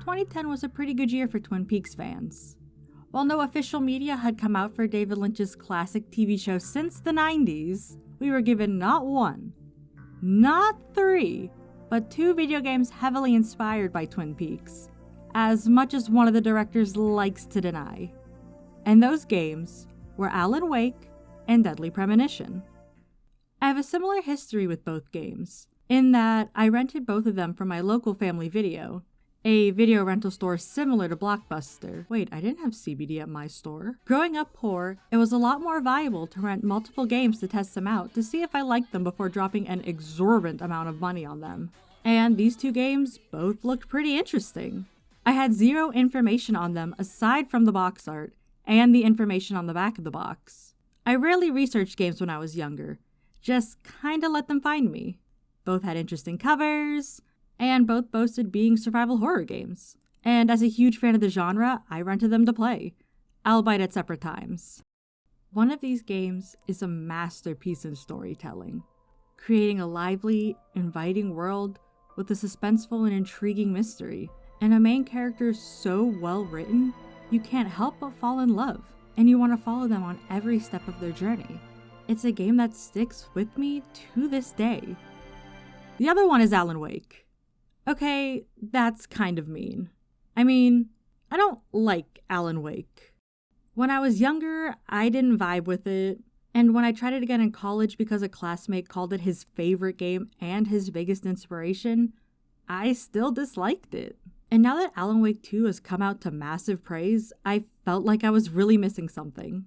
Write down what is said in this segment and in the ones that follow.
2010 was a pretty good year for Twin Peaks fans. While no official media had come out for David Lynch's classic TV show since the 90s, we were given not one, not three, but two video games heavily inspired by Twin Peaks, as much as one of the directors likes to deny. And those games were Alan Wake and Deadly Premonition. I have a similar history with both games, in that I rented both of them from my local Family Video, a video rental store similar to Blockbuster. Wait, I didn't have CBD at my store. Growing up poor, it was a lot more viable to rent multiple games to test them out to see if I liked them before dropping an exorbitant amount of money on them. And these two games both looked pretty interesting. I had zero information on them aside from the box art and the information on the back of the box. I rarely researched games when I was younger, just kinda let them find me. Both had interesting covers, and both boasted being survival horror games. And as a huge fan of the genre, I rented them to play, albeit at separate times. One of these games is a masterpiece in storytelling, creating a lively, inviting world with a suspenseful and intriguing mystery, and a main character so well written, you can't help but fall in love, and you want to follow them on every step of their journey. It's a game that sticks with me to this day. The other one is Alan Wake. Okay, that's kind of mean. I mean, I don't like Alan Wake. When I was younger, I didn't vibe with it, and when I tried it again in college because a classmate called it his favorite game and his biggest inspiration, I still disliked it. And now that Alan Wake 2 has come out to massive praise, I felt like I was really missing something.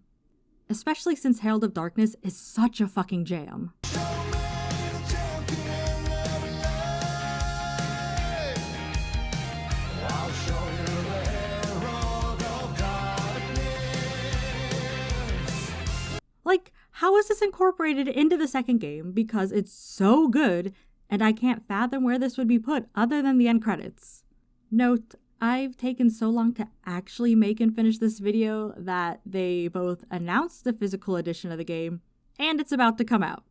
Especially since Herald of Darkness is such a fucking jam. Like, how is this incorporated into the second game? Because it's so good, and I can't fathom where this would be put other than the end credits. Note, I've taken so long to actually make and finish this video that they both announced the physical edition of the game, and it's about to come out.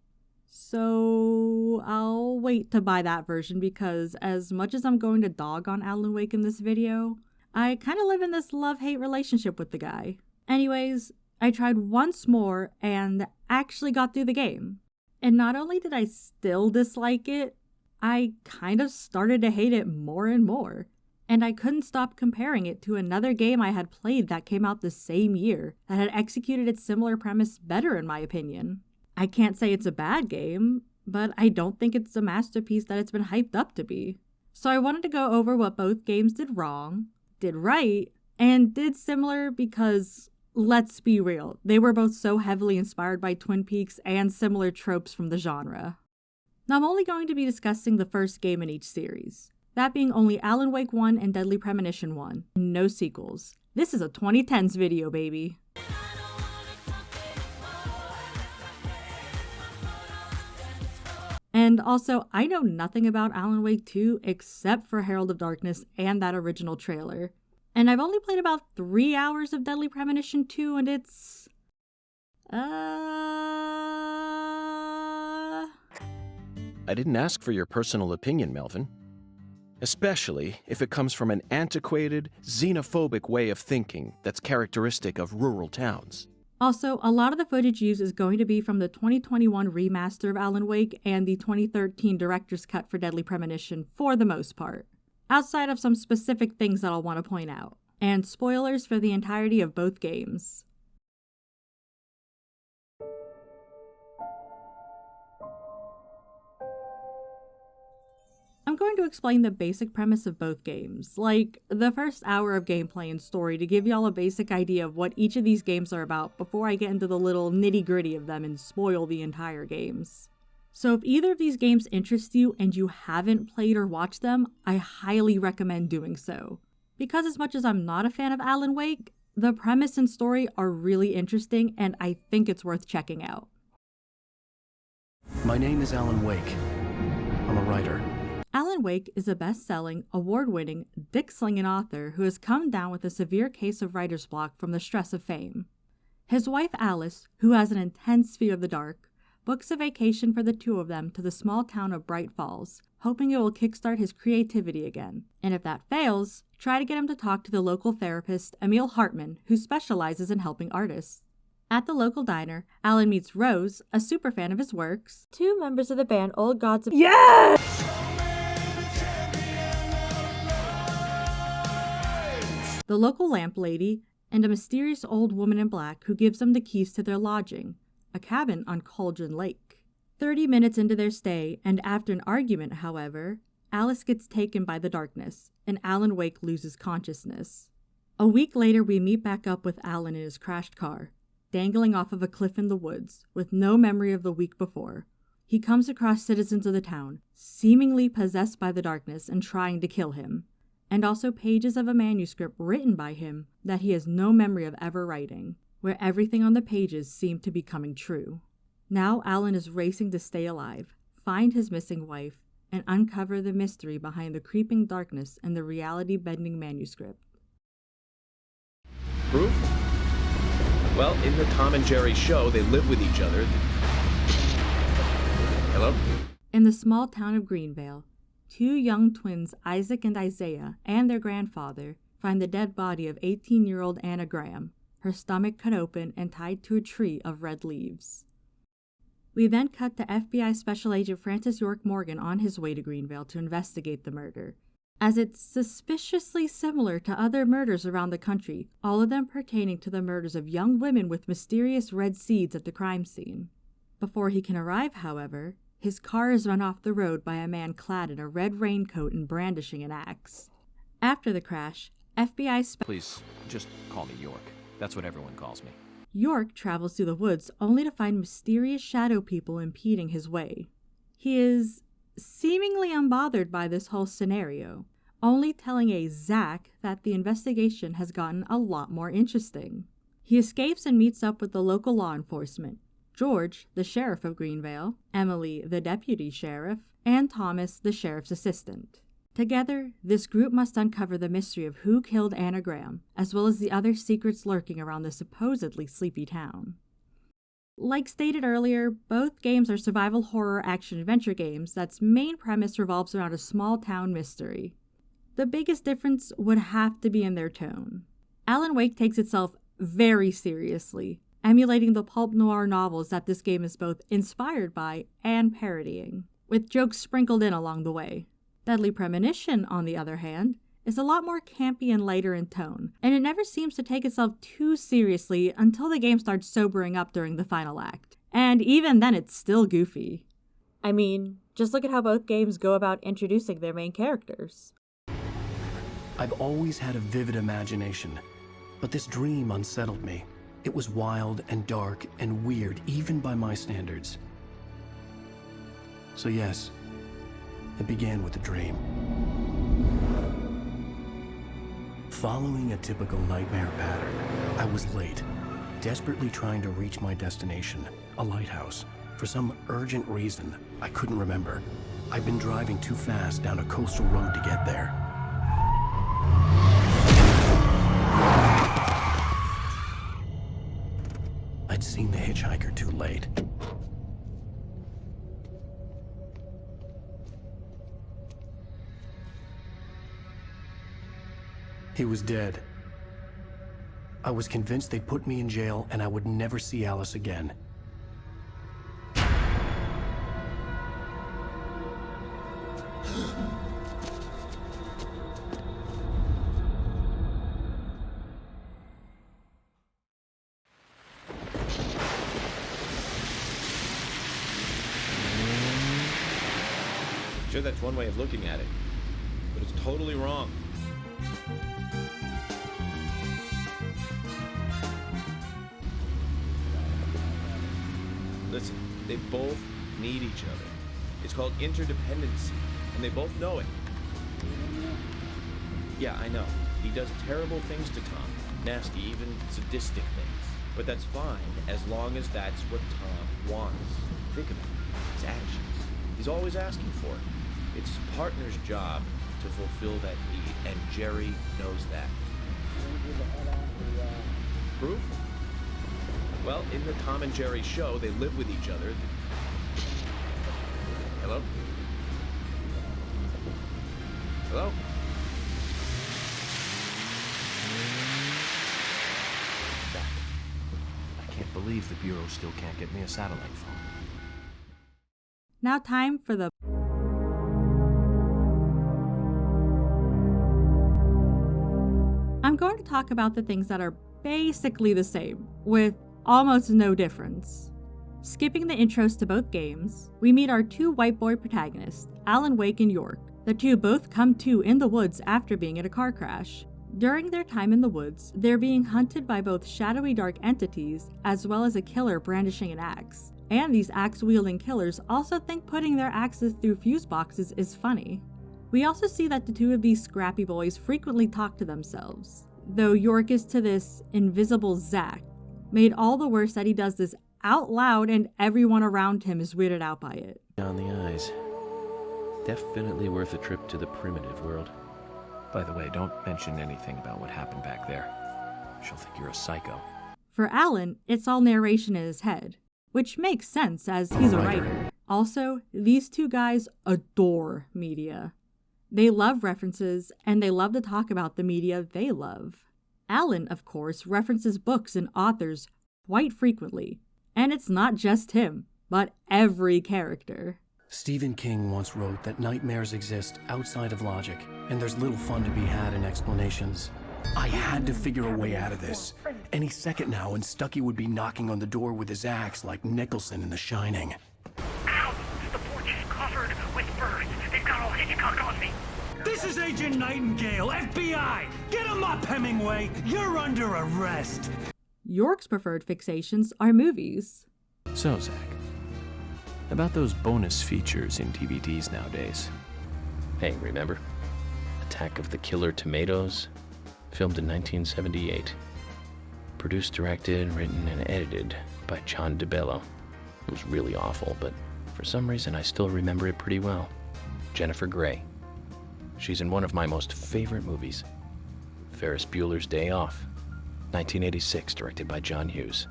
So I'll wait to buy that version because as much as I'm going to dog on Alan Wake in this video, I kind of live in this love-hate relationship with the guy. Anyways, I tried once more and actually got through the game. And not only did I still dislike it, I kind of started to hate it more and more. And I couldn't stop comparing it to another game I had played that came out the same year that had executed its similar premise better in my opinion. I can't say it's a bad game, but I don't think it's a masterpiece that it's been hyped up to be. So I wanted to go over what both games did wrong, did right, and did similar because, let's be real, they were both so heavily inspired by Twin Peaks and similar tropes from the genre. Now I'm only going to be discussing the first game in each series, that being only Alan Wake 1 and Deadly Premonition 1, no sequels. This is a 2010's video, baby. And also, I know nothing about Alan Wake 2 except for Herald of Darkness and that original trailer. And I've only played about 3 hours of Deadly Premonition 2 and it's... I didn't ask for your personal opinion, Melvin. Especially if it comes from an antiquated, xenophobic way of thinking that's characteristic of rural towns. Also, a lot of the footage used is going to be from the 2021 remaster of Alan Wake and the 2013 director's cut for Deadly Premonition for the most part, outside of some specific things that I'll want to point out, and spoilers for the entirety of both games. I'm going to explain the basic premise of both games, like the first hour of gameplay and story to give y'all a basic idea of what each of these games are about before I get into the little nitty-gritty of them and spoil the entire games. So if either of these games interest you and you haven't played or watched them, I highly recommend doing so. Because as much as I'm not a fan of Alan Wake, the premise and story are really interesting and I think it's worth checking out. My name is Alan Wake. I'm a writer. Alan Wake is a best-selling, award-winning, dick-slinging author who has come down with a severe case of writer's block from the stress of fame. His wife Alice, who has an intense fear of the dark, books a vacation for the two of them to the small town of Bright Falls, hoping it will kickstart his creativity again, and if that fails, try to get him to talk to the local therapist, Emil Hartman, who specializes in helping artists. At the local diner, Alan meets Rose, a super fan of his works, 2 members of the band Old Gods of... Yes! The local lamp lady, and a mysterious old woman in black who gives them the keys to their lodging, a cabin on Cauldron Lake. 30 minutes into their stay, and after an argument, however, Alice gets taken by the darkness, and Alan Wake loses consciousness. A week later, we meet back up with Alan in his crashed car, dangling off of a cliff in the woods, with no memory of the week before. He comes across citizens of the town, seemingly possessed by the darkness and trying to kill him, and also pages of a manuscript written by him that he has no memory of ever writing, where everything on the pages seemed to be coming true. Now Alan is racing to stay alive, find his missing wife, and uncover the mystery behind the creeping darkness and the reality-bending manuscript. Proof? Well, in the Tom and Jerry show, they live with each other. Hello? In the small town of Greenvale, 2 young twins, Isaac and Isaiah, and their grandfather, find the dead body of 18-year-old Anna Graham, her stomach cut open and tied to a tree of red leaves. We then cut to FBI Special Agent Francis York Morgan on his way to Greenvale to investigate the murder, as it's suspiciously similar to other murders around the country, all of them pertaining to the murders of young women with mysterious red seeds at the crime scene. Before he can arrive, however, his car is run off the road by a man clad in a red raincoat and brandishing an axe. After the crash, Please, just call me York. That's what everyone calls me. York travels through the woods only to find mysterious shadow people impeding his way. He is seemingly unbothered by this whole scenario, only telling a Zach that the investigation has gotten a lot more interesting. He escapes and meets up with the local law enforcement, George, the sheriff of Greenvale, Emily, the deputy sheriff, and Thomas, the sheriff's assistant. Together, this group must uncover the mystery of who killed Anna Graham, as well as the other secrets lurking around the supposedly sleepy town. Like stated earlier, both games are survival horror action-adventure games that's main premise revolves around a small-town mystery. The biggest difference would have to be in their tone. Alan Wake takes itself very seriously, emulating the pulp noir novels that this game is both inspired by and parodying, with jokes sprinkled in along the way. Deadly Premonition, on the other hand, is a lot more campy and lighter in tone, and it never seems to take itself too seriously until the game starts sobering up during the final act. And even then it's still goofy. I mean, just look at how both games go about introducing their main characters. I've always had a vivid imagination, but this dream unsettled me. It was wild and dark and weird, even by my standards. So yes, it began with a dream. Following a typical nightmare pattern, I was late, desperately trying to reach my destination, a lighthouse. For some urgent reason, I couldn't remember. I'd been driving too fast down a coastal road to get there. I'd seen the hitchhiker too late. He was dead. I was convinced they'd put me in jail and I would never see Alice again. Sure, that's one way of looking at it, but it's totally wrong. Listen, they both need each other. It's called interdependency, and they both know it. Yeah, I know. He does terrible things to Tom. Nasty, even sadistic things. But that's fine, as long as that's what Tom wants. Think about it. His actions. He's always asking for it. It's his partner's job to fulfill that need, and Jerry knows that. Proof? Well, in the Tom and Jerry show, they live with each other. Hello? Hello? the Bureau still can't get me a satellite phone. Now time for the... I'm going to talk about the things that are basically the same, with almost no difference. Skipping the intros to both games, we meet our two white boy protagonists, Alan Wake and York. The two both come to in the woods after being in a car crash. During their time in the woods, they're being hunted by both shadowy dark entities as well as a killer brandishing an axe. And these axe-wielding killers also think putting their axes through fuse boxes is funny. We also see that the two of these scrappy boys frequently talk to themselves, though York is to this invisible Zack, made all the worse that he does this out loud and everyone around him is weirded out by it. On the eyes. Definitely worth a trip to the primitive world. By the way, don't mention anything about what happened back there. She'll think you're a psycho. For Alan, it's all narration in his head, which makes sense as he's a writer. Also, these two guys adore media. They love references, and they love to talk about the media they love. Alan, of course, references books and authors quite frequently. And it's not just him, but every character. Stephen King once wrote that nightmares exist outside of logic, and there's little fun to be had in explanations. I had to figure a way out of this. Any second now, and Stucky would be knocking on the door with his axe like Nicholson in The Shining. Ow! The porch is covered with birds. They've got all Hitchcock on me. This is Agent Nightingale, FBI! Get him up, Hemingway! You're under arrest! York's preferred fixations are movies. So, Zach, about those bonus features in DVDs nowadays. Hey, remember? Attack of the Killer Tomatoes? Filmed in 1978. Produced, directed, written, and edited by John DeBello. It was really awful, but for some reason I still remember it pretty well. Jennifer Grey. She's in one of my most favorite movies. Ferris Bueller's Day Off. 1986, directed by John Hughes.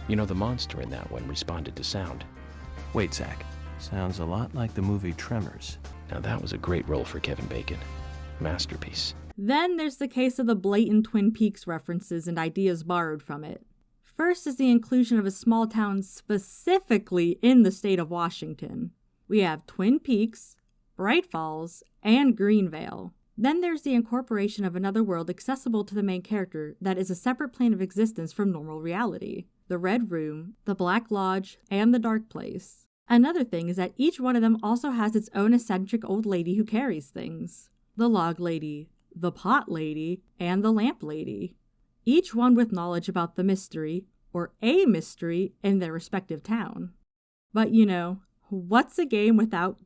You know, the monster in that one responded to sound. Wait, Zach. Sounds a lot like the movie Tremors. Now that was a great role for Kevin Bacon. Masterpiece. Then there's the case of the blatant Twin Peaks references and ideas borrowed from it. First is the inclusion of a small town specifically in the state of Washington. We have Twin Peaks, Bright Falls, and Greenvale. Then there's the incorporation of another world accessible to the main character that is a separate plane of existence from normal reality. The Red Room, the Black Lodge, and the Dark Place. Another thing is that each one of them also has its own eccentric old lady who carries things. The Log Lady, the Pot Lady, and the Lamp Lady. Each one with knowledge about the mystery, or a mystery, in their respective town. But you know, what's a game without...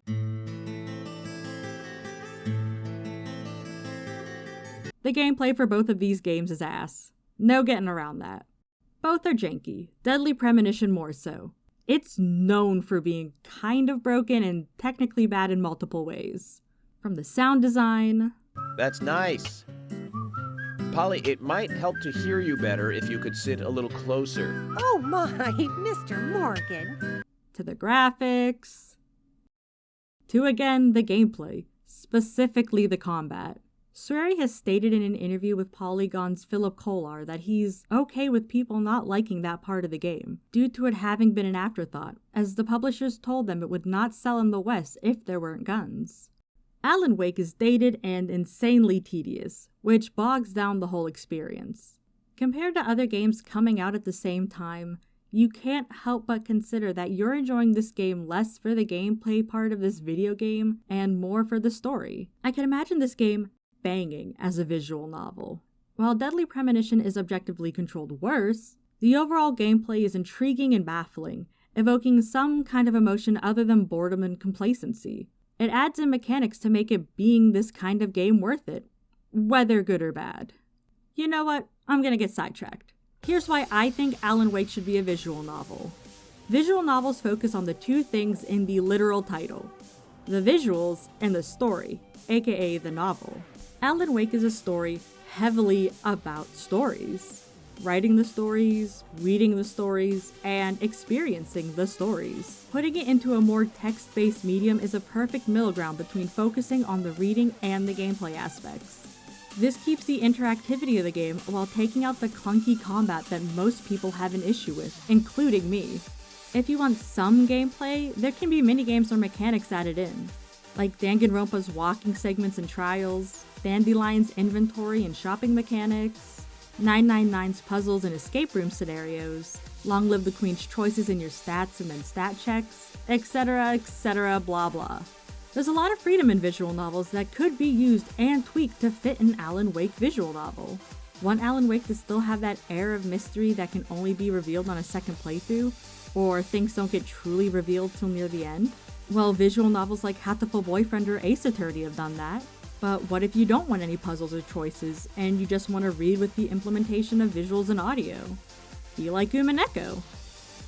The gameplay for both of these games is ass. No getting around that. Both are janky, Deadly Premonition more so. It's known for being kind of broken and technically bad in multiple ways. From the sound design... That's nice. Polly, it might help to hear you better if you could sit a little closer. Oh my, Mr. Morgan. To the graphics... To again, the gameplay, specifically the combat. Swery has stated in an interview with Polygon's Philip Kolar that he's okay with people not liking that part of the game, due to it having been an afterthought, as the publishers told them it would not sell in the West if there weren't guns. Alan Wake is dated and insanely tedious, which bogs down the whole experience. Compared to other games coming out at the same time, you can't help but consider that you're enjoying this game less for the gameplay part of this video game and more for the story. I can imagine this game banging as a visual novel. While Deadly Premonition is objectively controlled worse, the overall gameplay is intriguing and baffling, evoking some kind of emotion other than boredom and complacency. It adds in mechanics to make it being this kind of game worth it, whether good or bad. You know what? I'm gonna get sidetracked. Here's why I think Alan Wake should be a visual novel. Visual novels focus on the two things in the literal title: the visuals and the story, aka the novel. Alan Wake is a story heavily about stories. Writing the stories, reading the stories, and experiencing the stories. Putting it into a more text-based medium is a perfect middle ground between focusing on the reading and the gameplay aspects. This keeps the interactivity of the game while taking out the clunky combat that most people have an issue with, including me. If you want some gameplay, there can be minigames or mechanics added in, like Danganronpa's walking segments and trials, Dandelion's inventory and shopping mechanics, 999's puzzles and escape room scenarios, Long Live the Queen's choices in your stats and then stat checks, etc, blah blah. There's a lot of freedom in visual novels that could be used and tweaked to fit an Alan Wake visual novel. Want Alan Wake to still have that air of mystery that can only be revealed on a second playthrough, or things don't get truly revealed till near the end? Well, visual novels like Hatoful Boyfriend or Ace Attorney have done that. But what if you don't want any puzzles or choices, and you just want to read with the implementation of visuals and audio? Be like Umineko.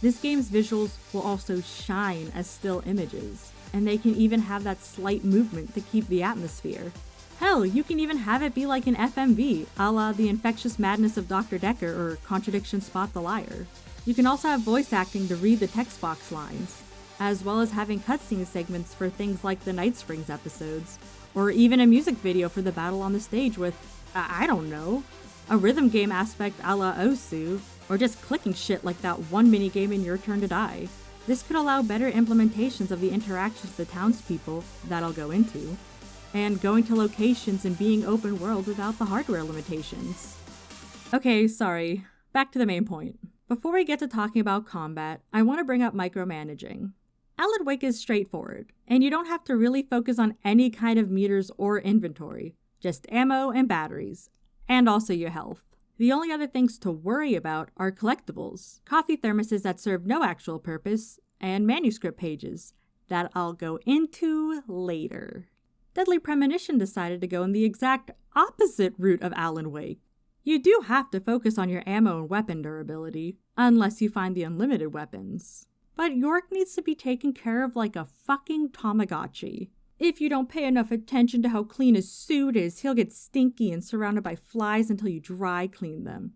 This game's visuals will also shine as still images, and they can even have that slight movement to keep the atmosphere. Hell, you can even have it be like an FMV, a la The Infectious Madness of Dr. Decker or Contradiction Spot the Liar. You can also have voice acting to read the text box lines, as well as having cutscene segments for things like the Night Springs episodes, or even a music video for the battle on the stage with, I don't know, a rhythm game aspect a la Osu, or just clicking shit like that one minigame in Your Turn to Die. This could allow better implementations of the interactions with the townspeople that I'll go into, and going to locations and being open world without the hardware limitations. Okay, sorry, back to the main point. Before we get to talking about combat, I want to bring up micromanaging. Alan Wake is straightforward, and you don't have to really focus on any kind of meters or inventory, just ammo and batteries, and also your health. The only other things to worry about are collectibles, coffee thermoses that serve no actual purpose, and manuscript pages that I'll go into later. Deadly Premonition decided to go in the exact opposite route of Alan Wake. You do have to focus on your ammo and weapon durability, unless you find the unlimited weapons. But York needs to be taken care of like a fucking Tamagotchi. If you don't pay enough attention to how clean his suit is, he'll get stinky and surrounded by flies until you dry clean them.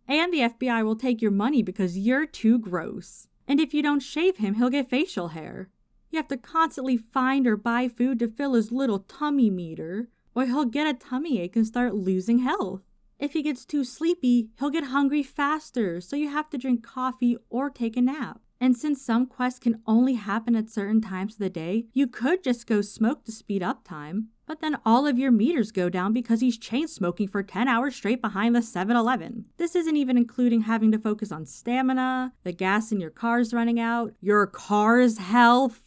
And the FBI will take your money because you're too gross. And if you don't shave him, he'll get facial hair. You have to constantly find or buy food to fill his little tummy meter, or he'll get a tummy ache and start losing health. If he gets too sleepy, he'll get hungry faster, so you have to drink coffee or take a nap. And since some quests can only happen at certain times of the day, you could just go smoke to speed up time, but then all of your meters go down because he's chain smoking for 10 hours straight behind the 7-Eleven. This isn't even including having to focus on stamina, the gas in your car's running out, your car's health.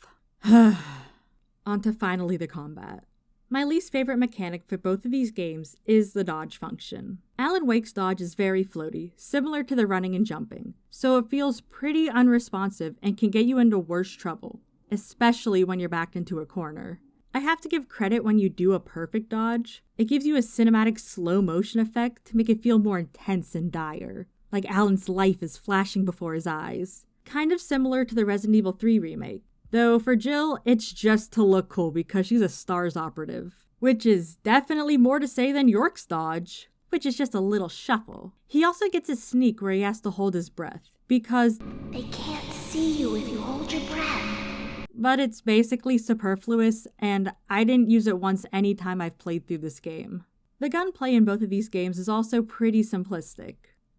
On to finally the combat. My least favorite mechanic for both of these games is the dodge function. Alan Wake's dodge is very floaty, similar to the running and jumping, so it feels pretty unresponsive and can get you into worse trouble, especially when you're backed into a corner. I have to give credit when you do a perfect dodge. It gives you a cinematic slow motion effect to make it feel more intense and dire, like Alan's life is flashing before his eyes. Kind of similar to the Resident Evil 3 remake. Though for Jill, it's just to look cool because she's a STARS operative, which is definitely more to say than York's dodge, which is just a little shuffle. He also gets a sneak where he has to hold his breath, because they can't see you if you hold your breath. But it's basically superfluous, and I didn't use it once any time I've played through this game. The gunplay in both of these games is also pretty simplistic.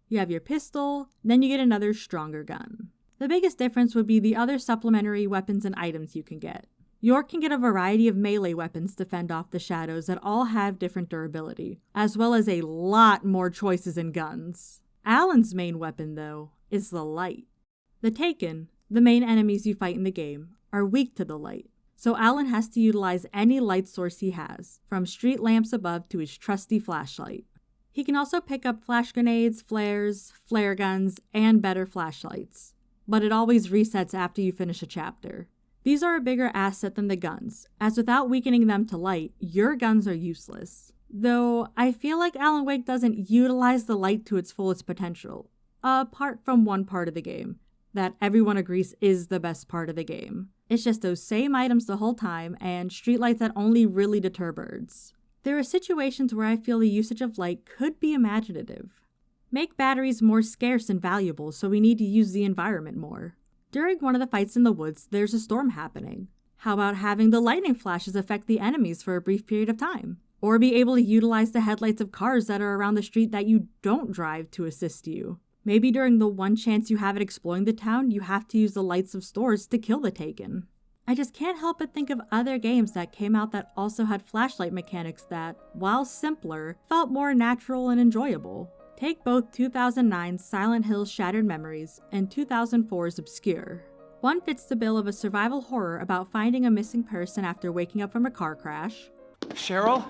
You have your pistol, then you get another stronger gun. The biggest difference would be the other supplementary weapons and items you can get. York can get a variety of melee weapons to fend off the shadows that all have different durability, as well as a lot more choices in guns. Alan's main weapon, though, is the light. The Taken, the main enemies you fight in the game, are weak to the light, so Alan has to utilize any light source he has, from street lamps above to his trusty flashlight. He can also pick up flash grenades, flares, flare guns, and better flashlights, but it always resets after you finish a chapter. These are a bigger asset than the guns, as without weakening them to light, your guns are useless. Though, I feel like Alan Wake doesn't utilize the light to its fullest potential, apart from one part of the game, that everyone agrees is the best part of the game. It's just those same items the whole time, and streetlights that only really deter birds. There are situations where I feel the usage of light could be imaginative. Make batteries more scarce and valuable, so we need to use the environment more. During one of the fights in the woods, there's a storm happening. How about having the lightning flashes affect the enemies for a brief period of time? or be able to utilize the headlights of cars that are around the street that you don't drive to assist you. Maybe during the one chance you have at exploring the town, you have to use the lights of stores to kill the Taken. I just can't help but think of other games that came out that also had flashlight mechanics that, while simpler, felt more natural and enjoyable. Take both 2009's Silent Hill's Shattered Memories and 2004's Obscure. One fits the bill of a survival horror about finding a missing person after waking up from a car crash. Cheryl?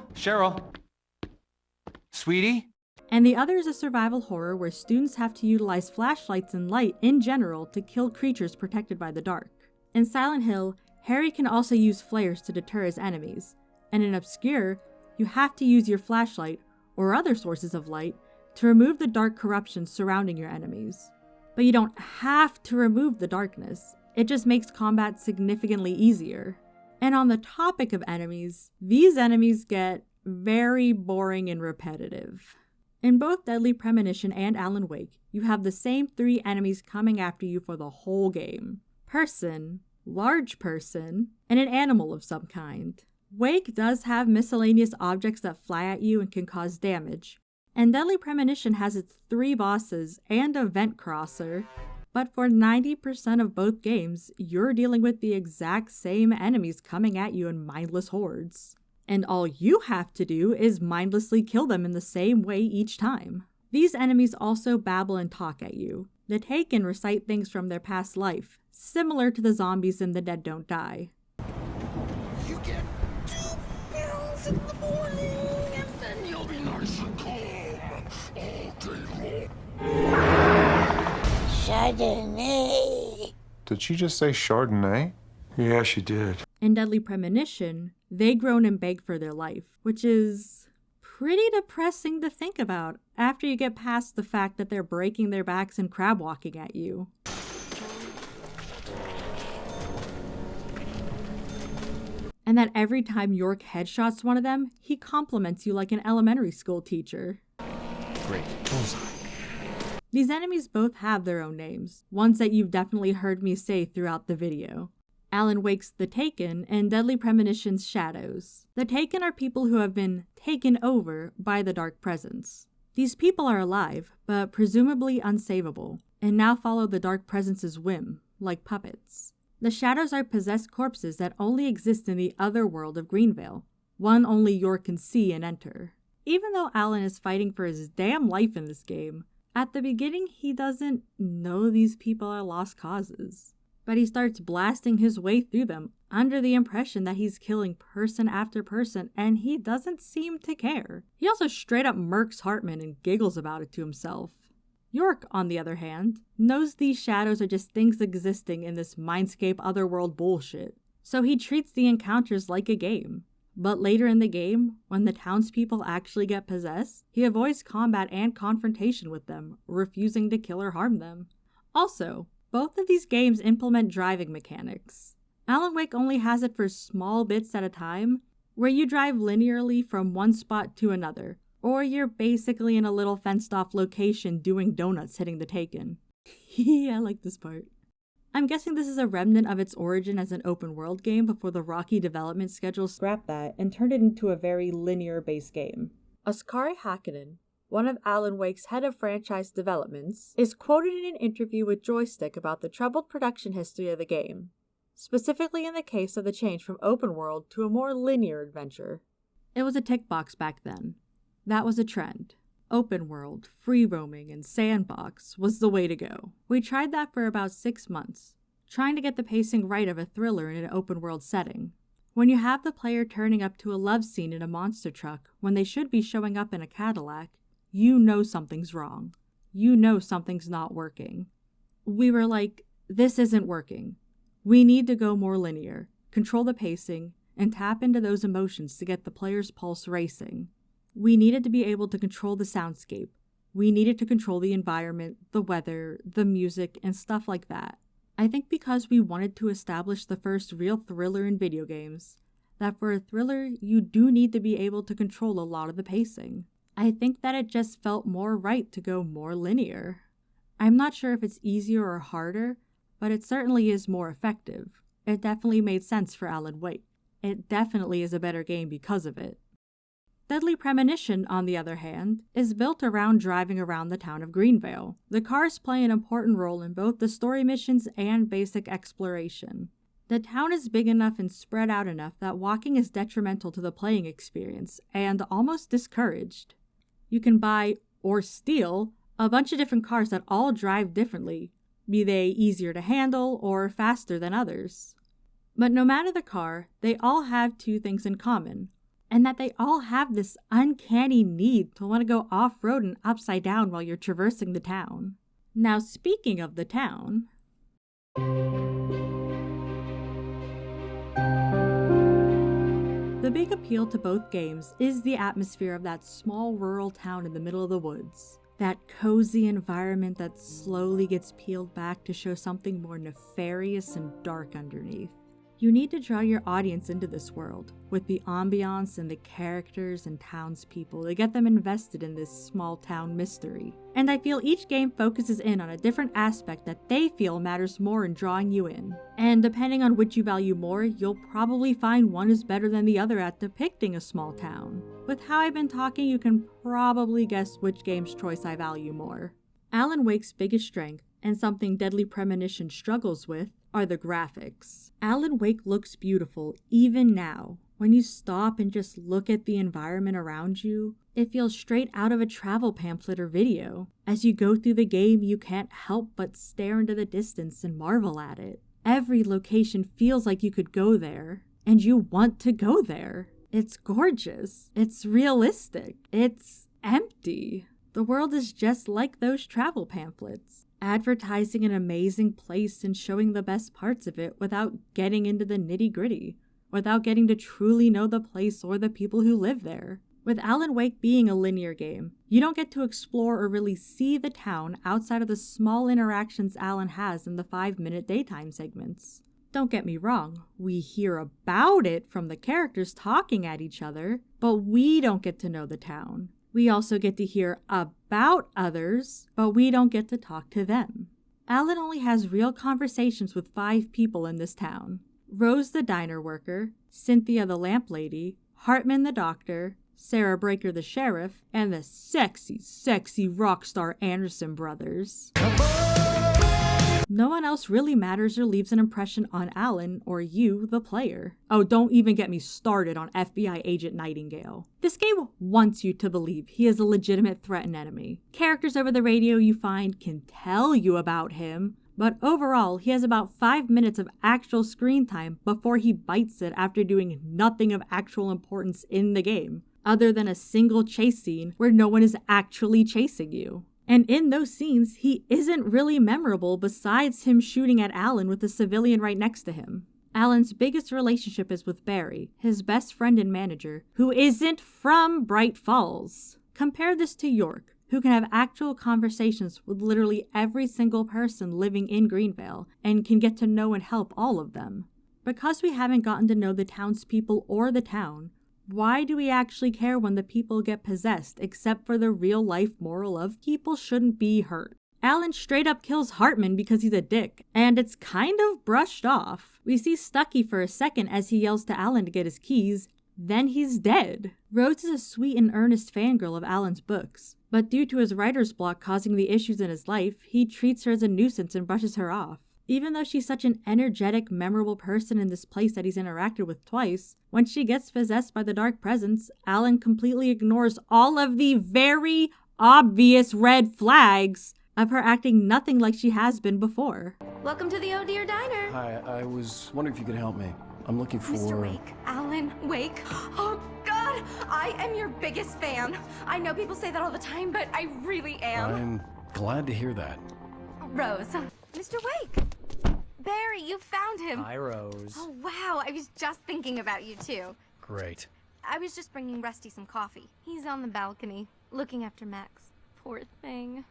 Sweetie? And the other is a survival horror where students have to utilize flashlights and light in general to kill creatures protected by the dark. In Silent Hill, Harry can also use flares to deter his enemies, and in Obscure, you have to use your flashlight, or other sources of light, to remove the dark corruption surrounding your enemies. But you don't have to remove the darkness, it just makes combat significantly easier. And on the topic of enemies, these enemies get very boring and repetitive. In both Deadly Premonition and Alan Wake, you have the same 3 enemies coming after you for the whole game. Person, large person, and an animal of some kind. Wake does have miscellaneous objects that fly at you and can cause damage, and Deadly Premonition has its 3 bosses and a vent crosser, but for 90% of both games, you're dealing with the exact same enemies coming at you in mindless hordes. And all you have to do is mindlessly kill them in the same way each time. These enemies also babble and talk at you. The Taken recite things from their past life, similar to the zombies in The Dead Don't Die. You get 2 pills in the morning, and then you'll be nice and calm all day long. Chardonnay. Did she just say Chardonnay? Yeah, she did. In Deadly Premonition, they groan and beg for their life, which is pretty depressing to think about after you get past the fact that they're breaking their backs and crab walking at you. And that every time York headshots one of them, he compliments you like an elementary school teacher. Great. Bullseye. These enemies both have their own names, ones that you've definitely heard me say throughout the video. Alan Wake's The Taken and Deadly Premonition's Shadows. The Taken are people who have been taken over by the Dark Presence. These people are alive, but presumably unsavable, and now follow the Dark Presence's whim, like puppets. The Shadows are possessed corpses that only exist in the other world of Greenvale, one only York can see and enter. Even though Alan is fighting for his damn life in this game, at the beginning he doesn't know these people are lost causes. But he starts blasting his way through them under the impression that he's killing person after person, and he doesn't seem to care. He also straight up murks Hartman and giggles about it to himself. York, on the other hand, knows these shadows are just things existing in this mindscape otherworld bullshit, so he treats the encounters like a game. But later in the game, when the townspeople actually get possessed, he avoids combat and confrontation with them, refusing to kill or harm them. Also, both of these games implement driving mechanics. Alan Wake only has it for small bits at a time, where you drive linearly from one spot to another, or you're basically in a little fenced-off location doing donuts hitting the Taken. I like this part. I'm guessing this is a remnant of its origin as an open-world game before the rocky development schedule scrapped that and turned it into a very linear-based game. Oskari Hakkinen, one of Alan Wake's head of franchise developments, is quoted in an interview with Joystick about the troubled production history of the game, specifically in the case of the change from open world to a more linear adventure. It was a tick box back then. That was a trend. Open world, free roaming, and sandbox was the way to go. We tried that for about 6 months, trying to get the pacing right of a thriller in an open world setting. When you have the player turning up to a love scene in a monster truck when they should be showing up in a Cadillac, you know something's wrong. You know something's not working. We were like, this isn't working. We need to go more linear, control the pacing, and tap into those emotions to get the player's pulse racing. We needed to be able to control the soundscape. We needed to control the environment, the weather, the music, and stuff like that. I think because we wanted to establish the first real thriller in video games, that for a thriller, you do need to be able to control a lot of the pacing. I think that it just felt more right to go more linear. I'm not sure if it's easier or harder, but it certainly is more effective. It definitely made sense for Alan Wake. It definitely is a better game because of it. Deadly Premonition, on the other hand, is built around driving around the town of Greenvale. The cars play an important role in both the story missions and basic exploration. The town is big enough and spread out enough that walking is detrimental to the playing experience and almost discouraged. You can buy, or steal, a bunch of different cars that all drive differently, be they easier to handle or faster than others. But no matter the car, they all have two things in common, and that they all have this uncanny need to want to go off-road and upside down while you're traversing the town. Now, speaking of the town, the big appeal to both games is the atmosphere of that small rural town in the middle of the woods. That cozy environment that slowly gets peeled back to show something more nefarious and dark underneath. You need to draw your audience into this world, with the ambiance and the characters and townspeople to get them invested in this small town mystery. And I feel each game focuses in on a different aspect that they feel matters more in drawing you in. And depending on which you value more, you'll probably find one is better than the other at depicting a small town. With how I've been talking, you can probably guess which game's choice I value more. Alan Wake's biggest strength, and something Deadly Premonition struggles with, are the graphics. Alan Wake looks beautiful even now. When you stop and just look at the environment around you, it feels straight out of a travel pamphlet or video. As you go through the game, you can't help but stare into the distance and marvel at it. Every location feels like you could go there, and you want to go there. It's gorgeous. It's realistic. It's empty. The world is just like those travel pamphlets, advertising an amazing place and showing the best parts of it without getting into the nitty-gritty, without getting to truly know the place or the people who live there. With Alan Wake being a linear game, you don't get to explore or really see the town outside of the small interactions Alan has in the 5-minute daytime segments. Don't get me wrong, we hear about it from the characters talking at each other, but we don't get to know the town. We also get to hear about others, but we don't get to talk to them. Alan only has real conversations with 5 people in this town. Rose the diner worker, Cynthia the lamp lady, Hartman the doctor, Sarah Breaker the sheriff, and the sexy rock star Anderson brothers. No one else really matters or leaves an impression on Alan or you, the player. Oh, don't even get me started on FBI agent Nightingale. This game wants you to believe he is a legitimate threat and enemy. Characters over the radio you find can tell you about him, but overall, he has about 5 minutes of actual screen time before he bites it after doing nothing of actual importance in the game, other than a single chase scene where no one is actually chasing you. And in those scenes, he isn't really memorable besides him shooting at Alan with a civilian right next to him. Alan's biggest relationship is with Barry, his best friend and manager, who isn't from Bright Falls. Compare this to York, who can have actual conversations with literally every single person living in Greenvale and can get to know and help all of them. Because we haven't gotten to know the townspeople or the town, why do we actually care when the people get possessed except for the real-life moral of people shouldn't be hurt? Alan straight up kills Hartman because he's a dick, and it's kind of brushed off. We see Stucky for a second as he yells to Alan to get his keys, then he's dead. Rose is a sweet and earnest fangirl of Alan's books, but due to his writer's block causing the issues in his life, he treats her as a nuisance and brushes her off. Even though she's such an energetic, memorable person in this place that he's interacted with twice, when she gets possessed by the dark presence, Alan completely ignores all of the very obvious red flags of her acting nothing like she has been before. Welcome to the Oh Dear Diner. Hi, I was wondering if you could help me. I'm looking for... Mr. Wake. Alan Wake. Oh, God! I am your biggest fan. I know people say that all the time, but I really am. I'm glad to hear that. Rose. Mr. Wake! Barry, you found him. Hi, Rose. Oh, wow. I was just thinking about you, too. Great. I was just bringing Rusty some coffee. He's on the balcony, looking after Max. Poor thing.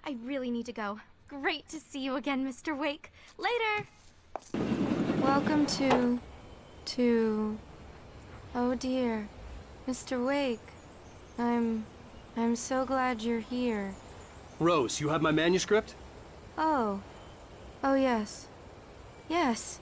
I really need to go. Great to see you again, Mr. Wake. Later! Welcome to... Oh dear. Mr. Wake. I'm so glad you're here. Rose, you have my manuscript? Oh, yes. Yes.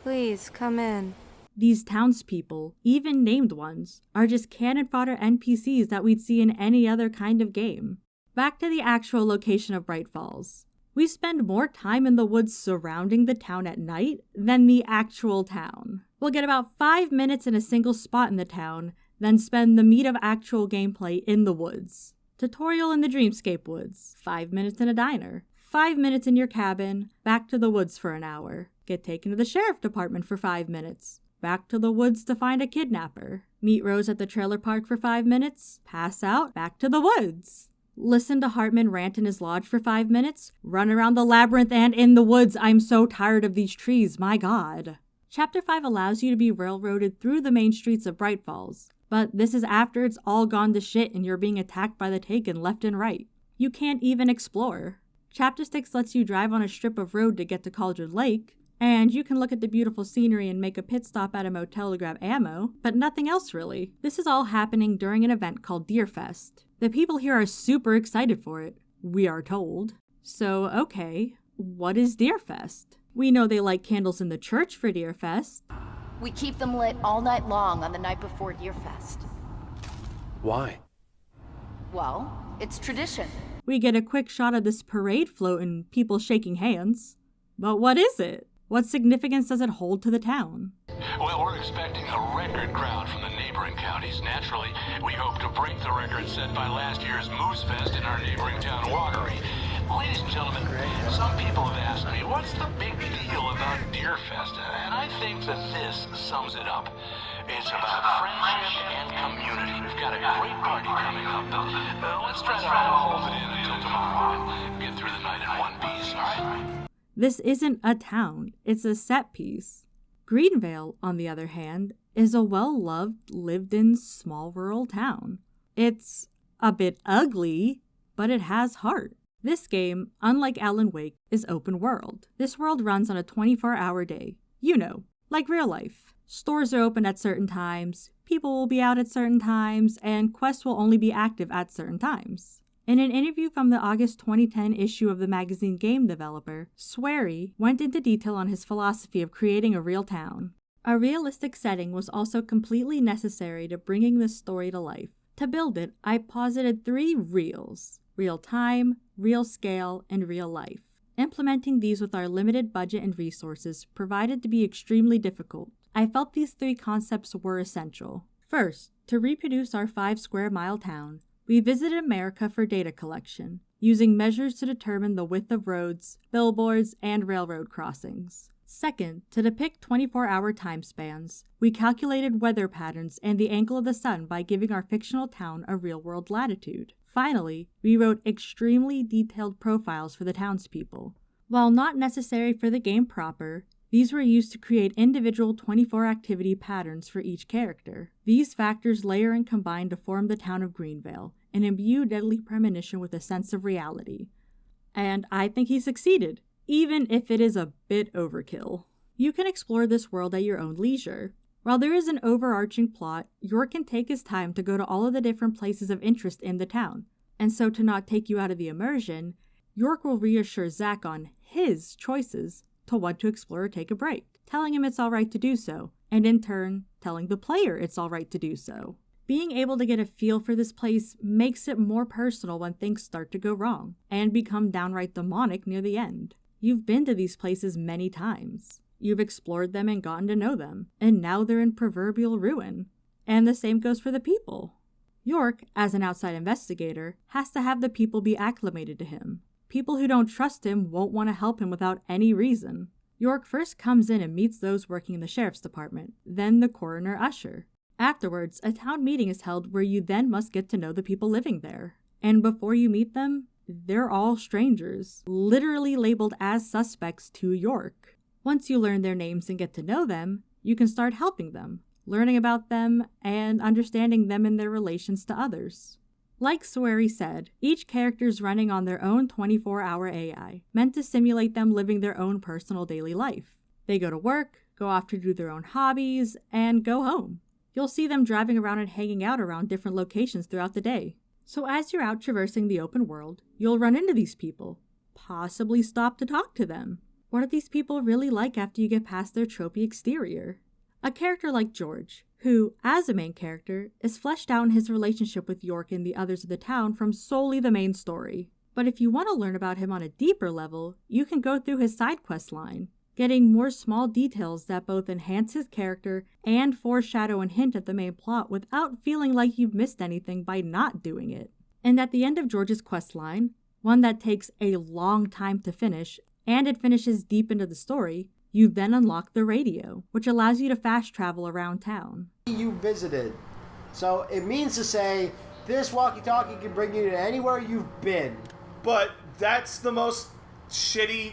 Please, come in. These townspeople, even named ones, are just cannon fodder NPCs that we'd see in any other kind of game. Back to the actual location of Bright Falls. We spend more time in the woods surrounding the town at night than the actual town. We'll get about 5 minutes in a single spot in the town, then spend the meat of actual gameplay in the woods. Tutorial in the Dreamscape Woods, 5 minutes in a diner, 5 minutes in your cabin, back to the woods for an hour. Get taken to the sheriff department for 5 minutes. Back to the woods to find a kidnapper. Meet Rose at the trailer park for 5 minutes. Pass out. Back to the woods. Listen to Hartman rant in his lodge for 5 minutes. Run around the labyrinth and in the woods. I'm so tired of these trees, my god. Chapter 5 allows you to be railroaded through the main streets of Bright Falls. But this is after it's all gone to shit and you're being attacked by the Taken left and right. You can't even explore. Chapter 6 lets you drive on a strip of road to get to Cauldron Lake. And you can look at the beautiful scenery and make a pit stop at a motel to grab ammo, but nothing else really. This is all happening during an event called Deerfest. The people here are super excited for it, we are told. So, okay, what is Deerfest? We know they light candles in the church for Deerfest. We keep them lit all night long on the night before Deerfest. Why? Well, it's tradition. We get a quick shot of this parade float and people shaking hands. But what is it? What significance does it hold to the town? Well, we're expecting a record crowd from the neighboring counties. Naturally, we hope to break the record set by last year's Moose Fest in our neighboring town, Watery. Ladies and gentlemen, some people have asked me, what's the big deal about Deerfest? And I think that this sums it up. It's about friendship and community. We've got a great party coming up, but let's try to hold it in until tomorrow and get through the night in one piece, all right? This isn't a town, it's a set piece. Greenvale, on the other hand, is a well-loved, lived-in small rural town. It's a bit ugly, but it has heart. This game, unlike Alan Wake, is open world. This world runs on a 24-hour day. You know, like real life. Stores are open at certain times, people will be out at certain times, and quests will only be active at certain times. In an interview from the August 2010 issue of the magazine Game Developer, Swery went into detail on his philosophy of creating a real town. A realistic setting was also completely necessary to bringing this story to life. To build it, I posited 3 reals: real time, real scale, and real life. Implementing these with our limited budget and resources provided to be extremely difficult. I felt these 3 concepts were essential. First, to reproduce our 5-square-mile town, we visited America for data collection, using measures to determine the width of roads, billboards, and railroad crossings. Second, to depict 24-hour time spans, we calculated weather patterns and the angle of the sun by giving our fictional town a real-world latitude. Finally, we wrote extremely detailed profiles for the townspeople. While not necessary for the game proper, these were used to create individual 24-activity patterns for each character. These factors layer and combine to form the town of Greenvale and imbue Deadly Premonition with a sense of reality. And I think he succeeded, even if it is a bit overkill. You can explore this world at your own leisure. While there is an overarching plot, York can take his time to go to all of the different places of interest in the town. And so to not take you out of the immersion, York will reassure Zack on his choices to want to explore or take a break, telling him it's alright to do so, and in turn, telling the player it's alright to do so. Being able to get a feel for this place makes it more personal when things start to go wrong, and become downright demonic near the end. You've been to these places many times. You've explored them and gotten to know them, and now they're in proverbial ruin. And the same goes for the people. York, as an outside investigator, has to have the people be acclimated to him. People who don't trust him won't want to help him without any reason. York first comes in and meets those working in the sheriff's department, then the coroner usher. Afterwards, a town meeting is held where you then must get to know the people living there. And before you meet them, they're all strangers, literally labeled as suspects to York. Once you learn their names and get to know them, you can start helping them, learning about them, and understanding them in their relations to others. Like Swery said, each character is running on their own 24-hour AI, meant to simulate them living their own personal daily life. They go to work, go off to do their own hobbies, and go home. You'll see them driving around and hanging out around different locations throughout the day. So as you're out traversing the open world, you'll run into these people, possibly stop to talk to them. What are these people really like after you get past their tropey exterior? A character like George, who, as a main character, is fleshed out in his relationship with York and the others of the town from solely the main story. But if you want to learn about him on a deeper level, you can go through his side quest line, getting more small details that both enhance his character and foreshadow and hint at the main plot without feeling like you've missed anything by not doing it. And at the end of George's quest line, one that takes a long time to finish, and it finishes deep into the story, you then unlock the radio, which allows you to fast travel around town. You visited. So it means to say, this walkie-talkie can bring you to anywhere you've been. But that's the most shitty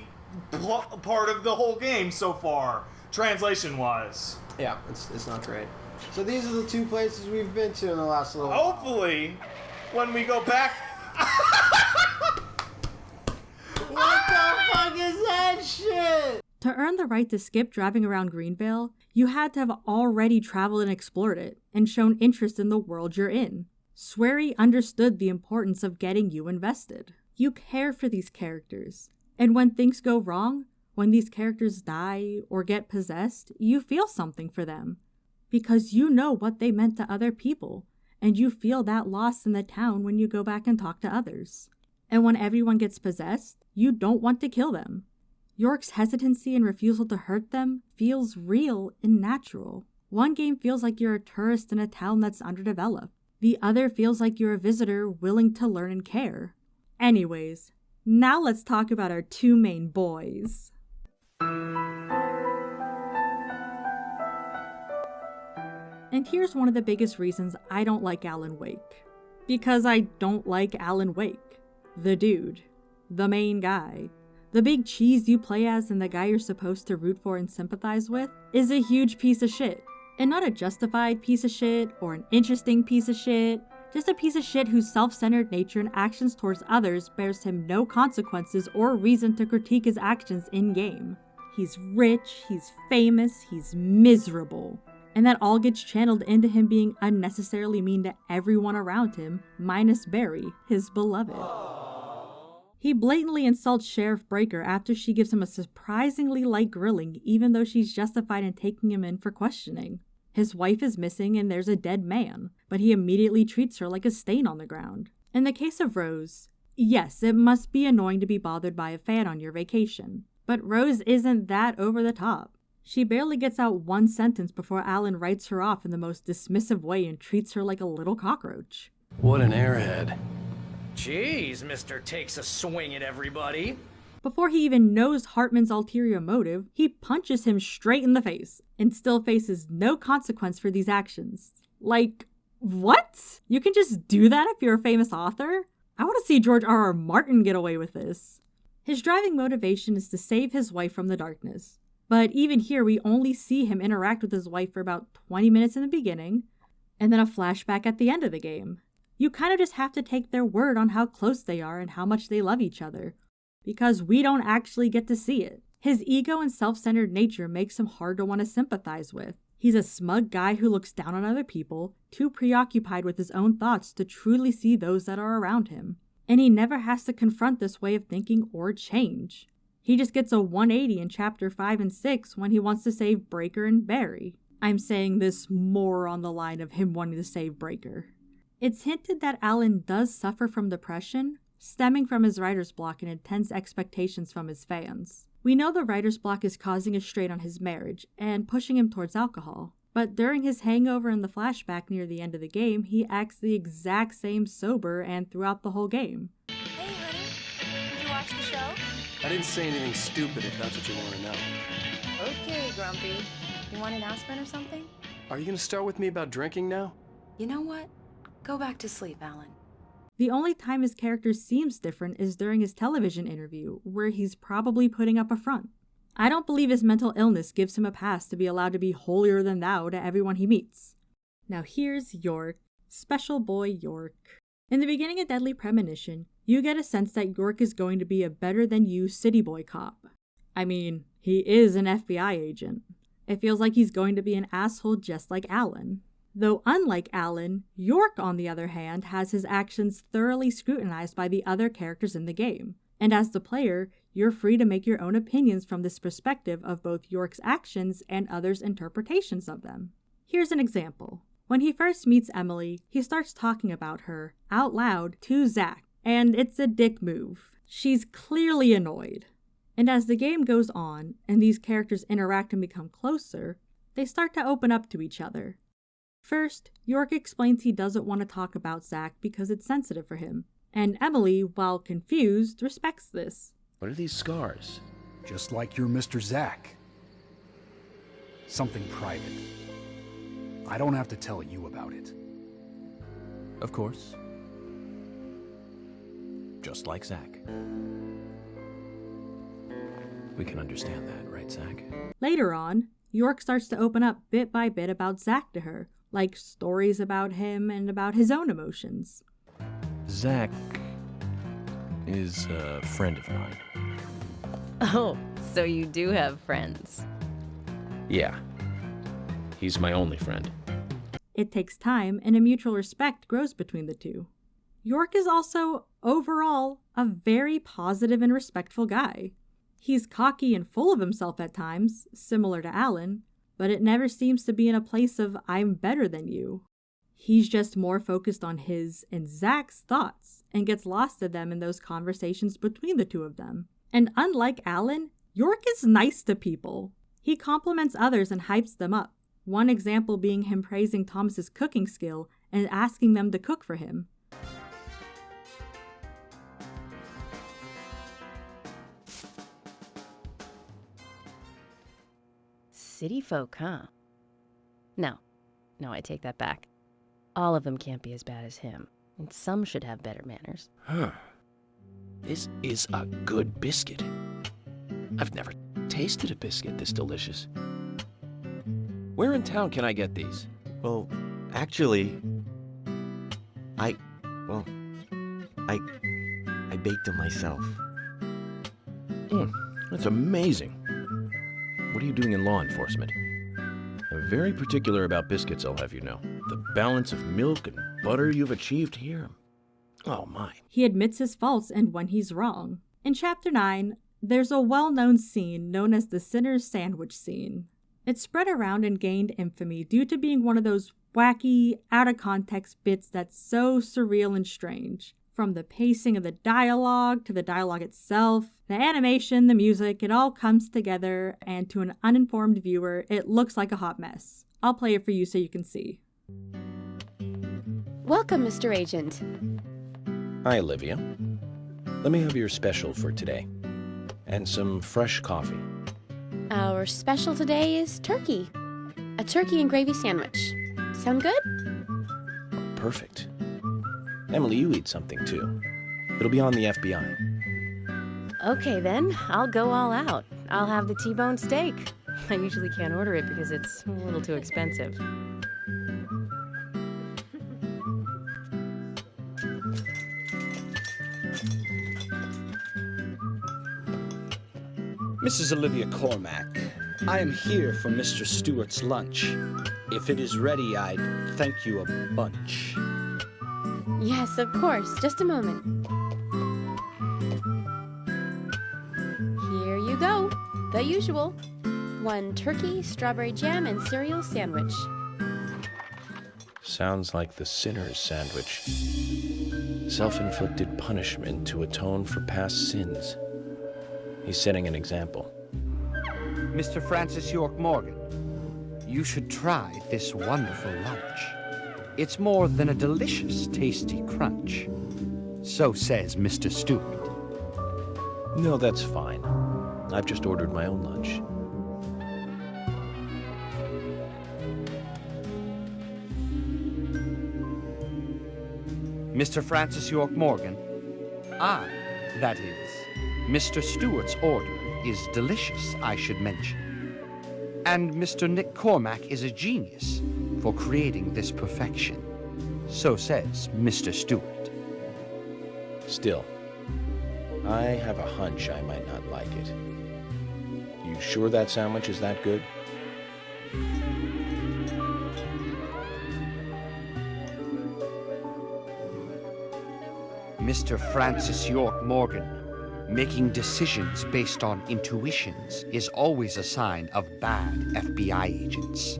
part of the whole game so far, translation-wise. Yeah, it's not great. So these are the two places we've been to in the last little while. Hopefully, when we go back... What the fuck is that shit? To earn the right to skip driving around Greenvale, you had to have already traveled and explored it, and shown interest in the world you're in. Swery understood the importance of getting you invested. You care for these characters, and when things go wrong, when these characters die or get possessed, you feel something for them. Because you know what they meant to other people, and you feel that loss in the town when you go back and talk to others. And when everyone gets possessed, you don't want to kill them. York's hesitancy and refusal to hurt them feels real and natural. One game feels like you're a tourist in a town that's underdeveloped. The other feels like you're a visitor willing to learn and care. Anyways, now let's talk about our two main boys. And here's one of the biggest reasons I don't like Alan Wake. Because I don't like Alan Wake. The dude. The main guy. The big cheese you play as and the guy you're supposed to root for and sympathize with is a huge piece of shit. And not a justified piece of shit or an interesting piece of shit. Just a piece of shit whose self-centered nature and actions towards others bears him no consequences or reason to critique his actions in-game. He's rich, he's famous, he's miserable. And that all gets channeled into him being unnecessarily mean to everyone around him, minus Barry, his beloved. He blatantly insults Sheriff Breaker after she gives him a surprisingly light grilling, even though she's justified in taking him in for questioning. His wife is missing and there's a dead man, but he immediately treats her like a stain on the ground. In the case of Rose, yes, it must be annoying to be bothered by a fan on your vacation. But Rose isn't that over the top. She barely gets out one sentence before Alan writes her off in the most dismissive way and treats her like a little cockroach. What an airhead. Jeez, Mr. Takes a swing at everybody. Before he even knows Hartman's ulterior motive, he punches him straight in the face and still faces no consequence for these actions. Like, what? You can just do that if you're a famous author? I want to see George R.R. Martin get away with this. His driving motivation is to save his wife from the darkness. But even here, we only see him interact with his wife for about 20 minutes in the beginning, and then a flashback at the end of the game. You kind of just have to take their word on how close they are and how much they love each other, because we don't actually get to see it. His ego and self-centered nature makes him hard to want to sympathize with. He's a smug guy who looks down on other people, too preoccupied with his own thoughts to truly see those that are around him. And he never has to confront this way of thinking or change. He just gets a 180 in Chapter 5 and 6 when he wants to save Breaker and Barry. I'm saying this more on the line of him wanting to save Breaker. It's hinted that Alan does suffer from depression, stemming from his writer's block and intense expectations from his fans. We know the writer's block is causing a strain on his marriage and pushing him towards alcohol. But during his hangover in the flashback near the end of the game, he acts the exact same sober and throughout the whole game. Hey, honey. Did you watch the show? I didn't say anything stupid if that's what you want to know. Okay, Grumpy. You want an aspirin or something? Are you going to start with me about drinking now? You know what? Go back to sleep, Alan. The only time his character seems different is during his television interview, where he's probably putting up a front. I don't believe his mental illness gives him a pass to be allowed to be holier than thou to everyone he meets. Now here's York, special boy York. In the beginning of Deadly Premonition, you get a sense that York is going to be a better-than-you city boy cop. I mean, he is an FBI agent. It feels like he's going to be an asshole just like Alan. Though unlike Alan, York, on the other hand, has his actions thoroughly scrutinized by the other characters in the game, And as the player, you're free to make your own opinions from this perspective of both York's actions and others' interpretations of them. Here's an example. When he first meets Emily, he starts talking about her out loud to Zach, and it's a dick move. She's clearly annoyed. And as the game goes on, and these characters interact and become closer, they start to open up to each other. First, York explains he doesn't want to talk about Zach because it's sensitive for him, and Emily, while confused, respects this. What are these scars? Just like your Mr. Zach. Something private. I don't have to tell you about it. Of course. Just like Zach. We can understand that, right, Zach? Later on, York starts to open up bit by bit about Zach to her, like stories about him and about his own emotions. Zach is a friend of mine. Oh, so you do have friends. Yeah. He's my only friend. It takes time, and a mutual respect grows between the two. York is also, overall, a very positive and respectful guy. He's cocky and full of himself at times, similar to Alan, but it never seems to be in a place of I'm better than you. He's just more focused on his and Zach's thoughts and gets lost in them in those conversations between the two of them. And unlike Alan, York is nice to people. He compliments others and hypes them up. One example being him praising Thomas's cooking skill and asking them to cook for him. City folk, huh? No, I take that back. All of them can't be as bad as him, and some should have better manners. Huh. This is a good biscuit. I've never tasted a biscuit this delicious. Where in town can I get these? Well, actually, I baked them myself. That's amazing. What are you doing in law enforcement? I'm very particular about biscuits, I'll have you know. The balance of milk and butter you've achieved here. Oh my. He admits his faults and when he's wrong. In Chapter 9, there's a well-known scene known as the Sinner's Sandwich scene. It spread around and gained infamy due to being one of those wacky, out-of-context bits that's so surreal and strange. From the pacing of the dialogue to the dialogue itself, the animation, the music, it all comes together, and to an uninformed viewer, it looks like a hot mess. I'll play it for you so you can see. Welcome, Mr. Agent. Hi, Olivia. Let me have your special for today. And some fresh coffee. Our special today is turkey. A turkey and gravy sandwich. Sound good? Perfect. Emily, you eat something too. It'll be on the FBI. Okay then, I'll go all out. I'll have the T-bone steak. I usually can't order it because it's a little too expensive. Mrs. Olivia Cormack, I am here for Mr. Stewart's lunch. If it is ready, I'd thank you a bunch. Yes, of course. Just a moment. Here you go. The usual. 1 turkey, strawberry jam, and cereal sandwich. Sounds like the sinner's sandwich. Self-inflicted punishment to atone for past sins. He's setting an example. Mr. Francis York Morgan, you should try this wonderful lunch. It's more than a delicious, tasty crunch. So says Mr. Stewart. No, that's fine. I've just ordered my own lunch. Mr. Francis York Morgan, that is, Mr. Stewart's order is delicious, I should mention. And Mr. Nick Cormack is a genius for creating this perfection. So says Mr. Stewart. Still, I have a hunch I might not like it. You sure that sandwich is that good? Mr. Francis York Morgan, Making decisions based on intuitions is always a sign of bad FBI agents.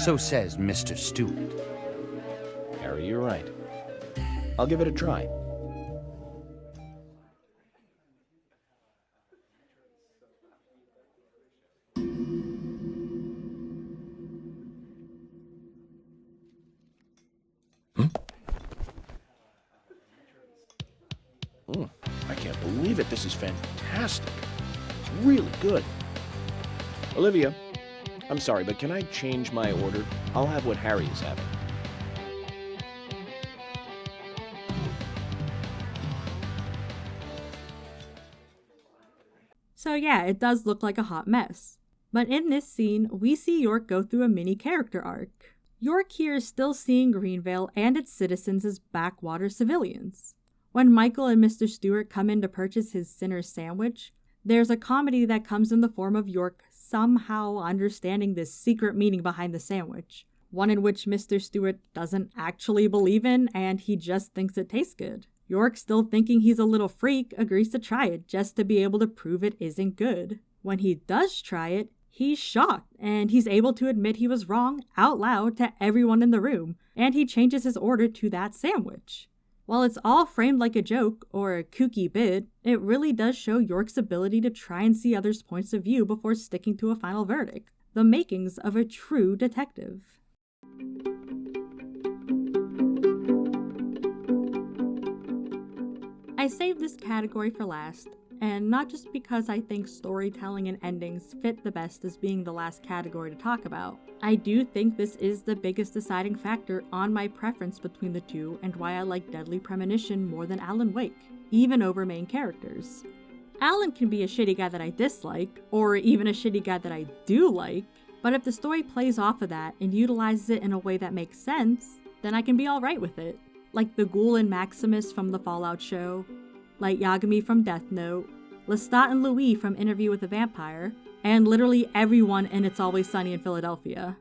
So says Mr. Stewart. Harry, you're right. I'll give it a try. I can't believe it. This is fantastic. It's really good. Olivia, I'm sorry, but can I change my order? I'll have what Harry is having. So yeah, it does look like a hot mess. But in this scene, we see York go through a mini character arc. York here is still seeing Greenvale and its citizens as backwater civilians. When Michael and Mr. Stewart come in to purchase his Sinner's sandwich, there's a comedy that comes in the form of York somehow understanding this secret meaning behind the sandwich, one in which Mr. Stewart doesn't actually believe in and he just thinks it tastes good. York, still thinking he's a little freak, agrees to try it just to be able to prove it isn't good. When he does try it, he's shocked and he's able to admit he was wrong out loud to everyone in the room, and he changes his order to that sandwich. While it's all framed like a joke or a kooky bit, it really does show York's ability to try and see others' points of view before sticking to a final verdict, the makings of a true detective. I saved this category for last, and not just because I think storytelling and endings fit the best as being the last category to talk about. I do think this is the biggest deciding factor on my preference between the two and why I like Deadly Premonition more than Alan Wake, even over main characters. Alan can be a shitty guy that I dislike, or even a shitty guy that I do like, but if the story plays off of that and utilizes it in a way that makes sense, then I can be alright with it. Like the Ghoul and Maximus from the Fallout show, like Yagami from Death Note, Lestat and Louis from Interview with a Vampire, and literally everyone in It's Always Sunny in Philadelphia.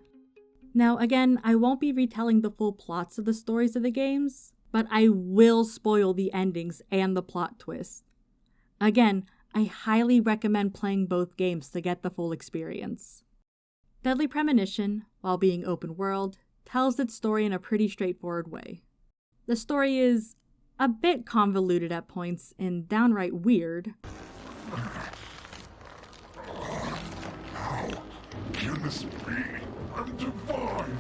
Now again, I won't be retelling the full plots of the stories of the games, but I will spoil the endings and the plot twist. Again, I highly recommend playing both games to get the full experience. Deadly Premonition, while being open world, tells its story in a pretty straightforward way. The story is a bit convoluted at points and downright weird. How can this be? I'm divine.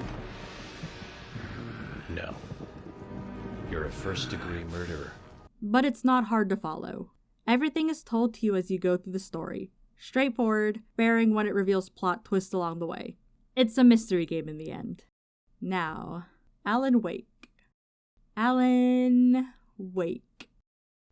No. You're a first-degree murderer. But it's not hard to follow. Everything is told to you as you go through the story. Straightforward, bearing when it reveals plot twists along the way. It's a mystery game in the end. Now, Alan Wake. Alan Wake.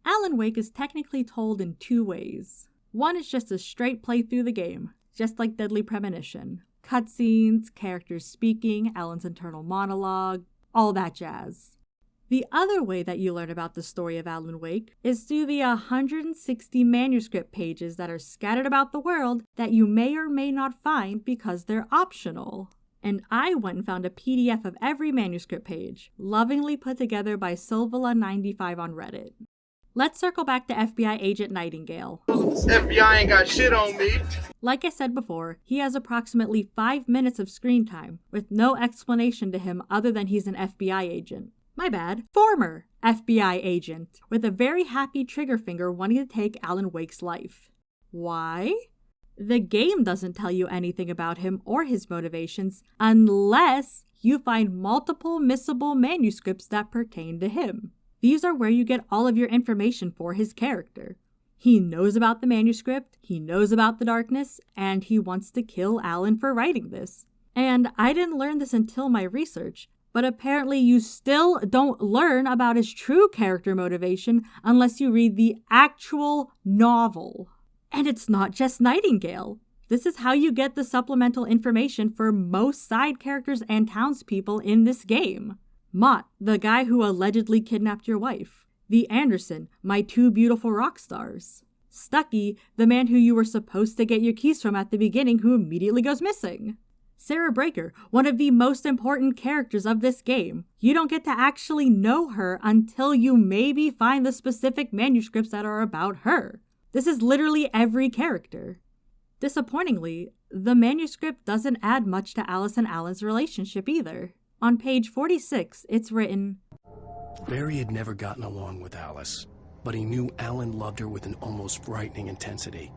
Alan Wake is technically told in two ways. One is just a straight play through the game, just like Deadly Premonition. Cutscenes, characters speaking, Alan's internal monologue, all that jazz. The other way that you learn about the story of Alan Wake is through the 160 manuscript pages that are scattered about the world that you may or may not find because they're optional. And I went and found a PDF of every manuscript page, lovingly put together by Silvala95 on Reddit. Let's circle back to FBI Agent Nightingale. FBI ain't got shit on me. Like I said before, he has approximately 5 minutes of screen time, with no explanation to him other than he's an FBI agent. My bad, former FBI agent, with a very happy trigger finger wanting to take Alan Wake's life. Why? The game doesn't tell you anything about him or his motivations unless you find multiple missable manuscripts that pertain to him. These are where you get all of your information for his character. He knows about the manuscript, he knows about the darkness, and he wants to kill Alan for writing this. And I didn't learn this until my research, but apparently you still don't learn about his true character motivation unless you read the actual novel. And it's not just Nightingale. This is how you get the supplemental information for most side characters and townspeople in this game. Mott, the guy who allegedly kidnapped your wife. The Anderson, my two beautiful rock stars. Stucky, the man who you were supposed to get your keys from at the beginning who immediately goes missing. Sarah Breaker, one of the most important characters of this game. You don't get to actually know her until you maybe find the specific manuscripts that are about her. This is literally every character. Disappointingly, the manuscript doesn't add much to Alice and Alan's relationship either. On page 46, it's written, Barry had never gotten along with Alice, but he knew Alan loved her with an almost frightening intensity.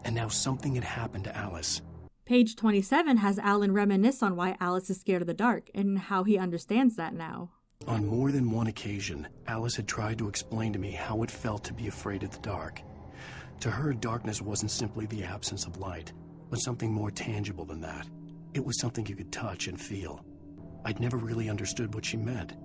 And now something had happened to Alice. Page 27 has Alan reminisce on why Alice is scared of the dark and how he understands that now. On more than one occasion, Alice had tried to explain to me how it felt to be afraid of the dark. To her, darkness wasn't simply the absence of light, but something more tangible than that. It was something you could touch and feel. I'd never really understood what she meant,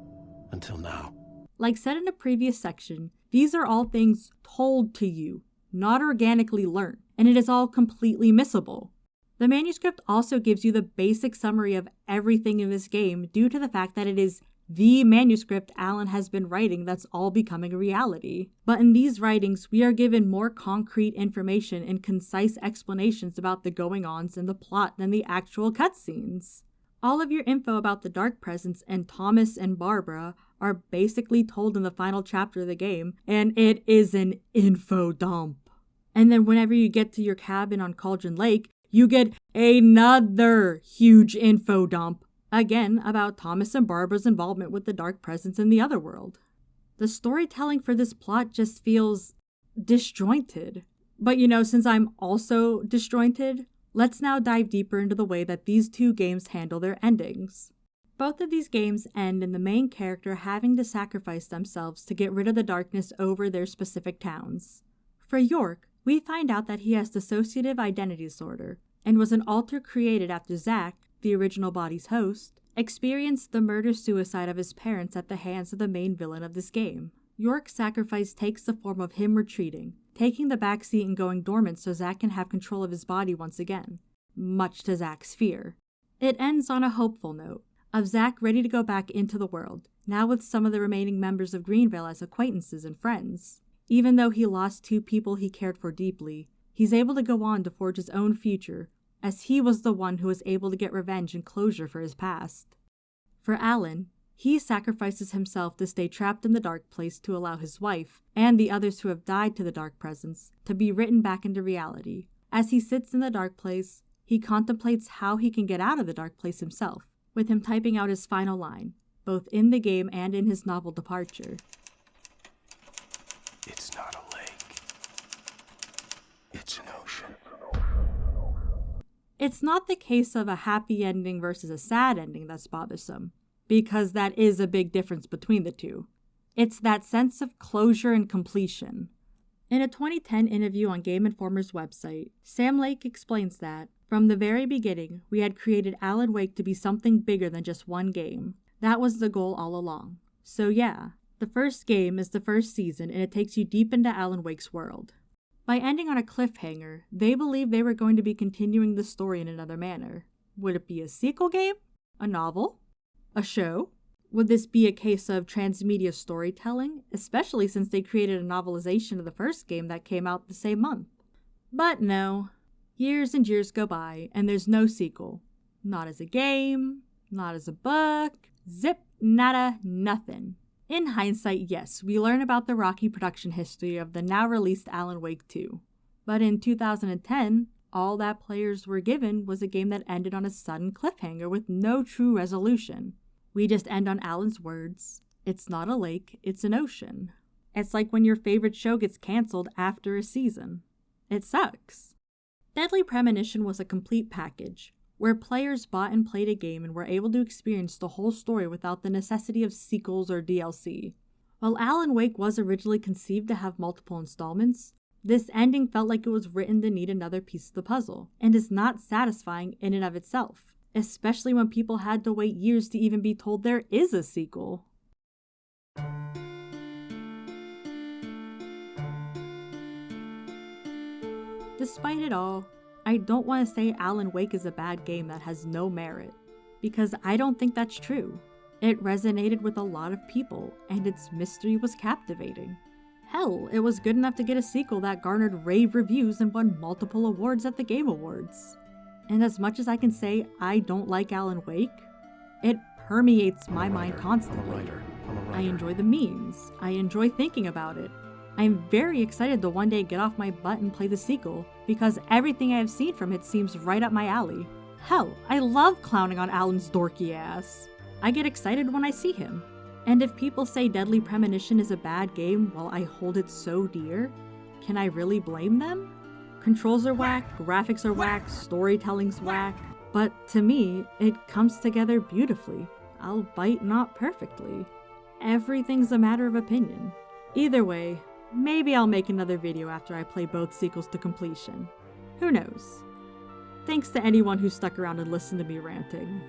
until now. Like said in a previous section, these are all things told to you, not organically learned, and it is all completely missable. The manuscript also gives you the basic summary of everything in this game due to the fact that it is the manuscript Alan has been writing that's all becoming a reality. But in these writings, we are given more concrete information and concise explanations about the going-ons and the plot than the actual cutscenes. All of your info about the Dark Presence and Thomas and Barbara are basically told in the final chapter of the game, and it is an info dump. And then whenever you get to your cabin on Cauldron Lake, you get another huge info dump, again about Thomas and Barbara's involvement with the Dark Presence in the other world. The storytelling for this plot just feels disjointed. But since I'm also disjointed, let's now dive deeper into the way that these two games handle their endings. Both of these games end in the main character having to sacrifice themselves to get rid of the darkness over their specific towns. For York, we find out that he has dissociative identity disorder, and was an alter created after Zack, the original body's host, experienced the murder-suicide of his parents at the hands of the main villain of this game. York's sacrifice takes the form of him retreating, taking the backseat and going dormant so Zack can have control of his body once again, much to Zack's fear. It ends on a hopeful note, of Zack ready to go back into the world, now with some of the remaining members of Greenville as acquaintances and friends. Even though he lost two people he cared for deeply, he's able to go on to forge his own future, as he was the one who was able to get revenge and closure for his past. For Alan, he sacrifices himself to stay trapped in the dark place to allow his wife, and the others who have died to the Dark Presence, to be written back into reality. As he sits in the dark place, he contemplates how he can get out of the dark place himself, with him typing out his final line, both in the game and in his novel Departure. It's not a lake. It's an ocean. It's not the case of a happy ending versus a sad ending that's bothersome, because that is a big difference between the two. It's that sense of closure and completion. In a 2010 interview on Game Informer's website, Sam Lake explains that, from the very beginning, we had created Alan Wake to be something bigger than just one game. That was the goal all along. So yeah, the first game is the first season and it takes you deep into Alan Wake's world. By ending on a cliffhanger, they believed they were going to be continuing the story in another manner. Would it be a sequel game? A novel? A show? Would this be a case of transmedia storytelling, especially since they created a novelization of the first game that came out the same month? But no. Years and years go by, and there's no sequel. Not as a game, not as a book, zip, nada, nothing. In hindsight, yes, we learn about the rocky production history of the now-released Alan Wake 2. But in 2010, all that players were given was a game that ended on a sudden cliffhanger with no true resolution. We just end on Alan's words, "It's not a lake, it's an ocean." It's like when your favorite show gets canceled after a season. It sucks. Deadly Premonition was a complete package, where players bought and played a game and were able to experience the whole story without the necessity of sequels or DLC. While Alan Wake was originally conceived to have multiple installments, this ending felt like it was written to need another piece of the puzzle, and is not satisfying in and of itself, especially when people had to wait years to even be told there is a sequel. Despite it all, I don't want to say Alan Wake is a bad game that has no merit, because I don't think that's true. It resonated with a lot of people, and its mystery was captivating. Hell, it was good enough to get a sequel that garnered rave reviews and won multiple awards at the Game Awards. And as much as I can say I don't like Alan Wake, it permeates my mind constantly. I enjoy the memes. I enjoy thinking about it. I am very excited to one day get off my butt and play the sequel, because everything I have seen from it seems right up my alley. Hell, I love clowning on Alan's dorky ass. I get excited when I see him. And if people say Deadly Premonition is a bad game while I hold it so dear, can I really blame them? Controls are whack, graphics are whack, storytelling's whack, but to me, it comes together beautifully, albeit not perfectly. Everything's a matter of opinion. Either way, maybe I'll make another video after I play both sequels to completion. Who knows? Thanks to anyone who stuck around and listened to me ranting.